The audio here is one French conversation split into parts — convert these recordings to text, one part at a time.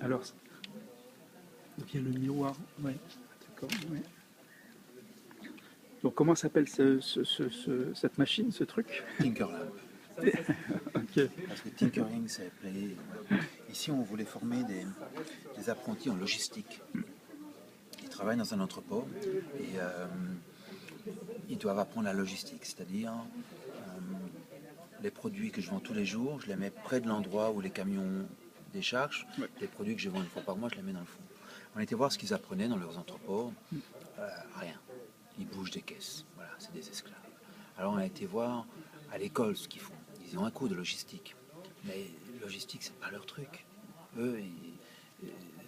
Alors, donc il y a le miroir, ouais, d'accord. Ouais. Donc comment s'appelle cette machine, ce truc? Tinkerlab. Ok, Parce que Tinkering, c'est appelé. Ici, on voulait former des apprentis en logistique. Ils travaillent dans un entrepôt et ils doivent apprendre la logistique, c'est-à-dire les produits que je vends tous les jours, je les mets près de l'endroit où les camions déchargent. ouais. Les produits que je vends une fois par mois, je les mets dans le fond. On était voir ce qu'ils apprenaient dans leurs entrepôts. Rien. Ils bougent des caisses. Voilà, c'est des esclaves. Alors on a été voir à l'école ce qu'ils font. Ils ont un cours de logistique. Mais logistique, c'est pas leur truc. Eux,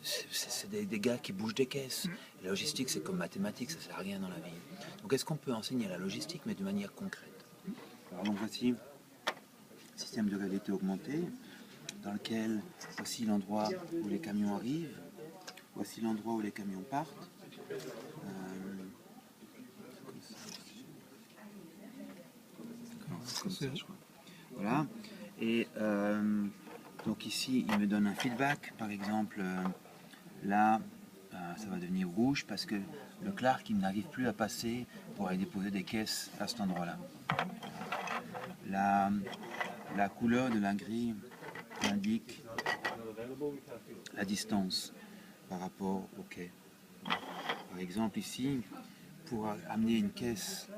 c'est des gars qui bougent des caisses. La logistique, c'est comme mathématiques, ça sert à rien dans la vie. Donc est-ce qu'on peut enseigner la logistique, mais de manière concrète? Alors donc voici système de réalité augmentée, dans lequel voici l'endroit où les camions arrivent, voici l'endroit où les camions partent. Comme ça, je crois. Voilà. Et donc ici, il me donne un feedback. Par exemple, là, ça va devenir rouge parce que le Clark, il n'arrive plus à passer pour aller déposer des caisses à cet endroit-là. La couleur de la grille indique la distance par rapport au quai. Par exemple, ici, pour amener une caisse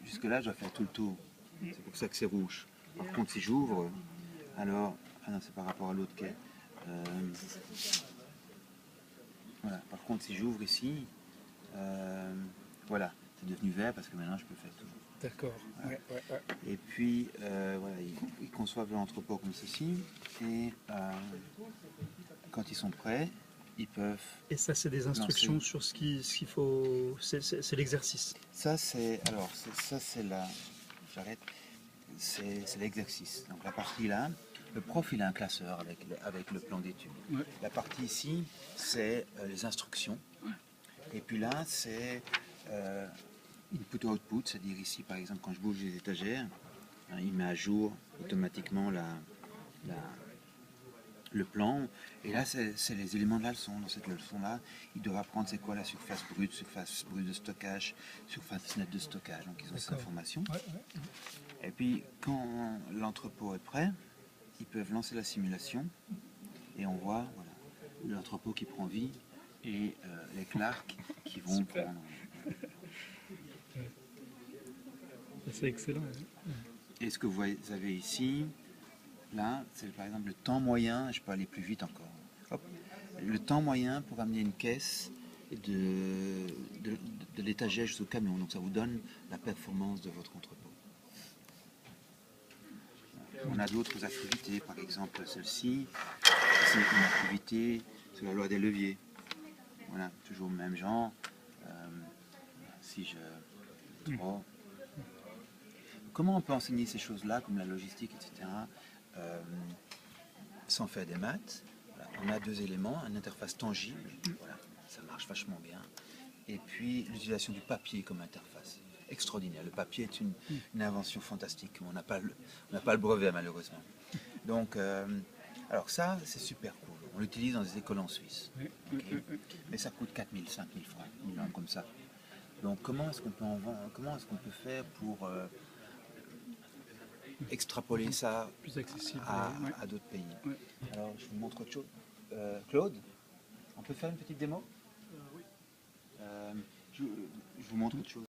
jusque-là, je dois faire tout le tour. C'est pour ça que c'est rouge. Par contre, si j'ouvre, alors... Ah non, c'est par rapport à l'autre quai. Voilà. Par contre, si j'ouvre ici, voilà, c'est devenu vert parce que maintenant je peux faire tout. D'accord. Voilà. Ouais, ouais, ouais. Et puis, voilà, ils conçoivent l'entrepôt comme ceci. Et quand ils sont prêts, ils peuvent Et ça, c'est des instructions lancer. sur ce qu'il faut. C'est l'exercice. Ça, c'est alors, ça, c'est la. J'arrête. C'est l'exercice. Donc la partie là, le prof il a un classeur avec le plan d'études. Ouais. La partie ici, c'est les instructions. Et puis là, c'est input-output, c'est-à-dire ici par exemple quand je bouge les étagères, hein, il met à jour automatiquement le plan. Et là, c'est les éléments de la leçon. Dans cette leçon-là, il doit apprendre c'est quoi la surface brute de stockage, surface nette de stockage. Donc ils ont cette information. Ouais, ouais. Et puis, quand l'entrepôt est prêt, ils peuvent lancer la simulation et on voit voilà, l'entrepôt qui prend vie et les Clark qui vont Super. prendre. C'est excellent. Ouais. Et ce que vous avez ici, là, c'est par exemple le temps moyen, je peux aller plus vite encore. Hop. Le temps moyen pour amener une caisse de l'étagère jusqu'au camion. Donc ça vous donne la performance de votre entrepôt. On a d'autres activités, par exemple celle-ci, c'est une activité sur la loi des leviers. Voilà, toujours le même genre. Si je... Oh. Comment on peut enseigner ces choses-là, comme la logistique, etc., sans faire des maths? Voilà, on a deux éléments, une interface tangible, voilà, ça marche vachement bien, et puis l'utilisation du papier comme interface. Extraordinaire. Le papier est une invention fantastique. On n'a pas le brevet, malheureusement. Donc, alors ça, c'est super cool. On l'utilise dans des écoles en Suisse. Okay. Mais ça coûte 4 000, 5 000 francs, une lampe comme ça. Donc, comment est-ce qu'on peut en vendre, comment est-ce qu'on peut faire pour extrapoler ça Plus accessible. à d'autres pays? Ouais. Alors, je vous montre autre chose. Claude, on peut faire une petite démo? Oui. Je vous montre autre chose.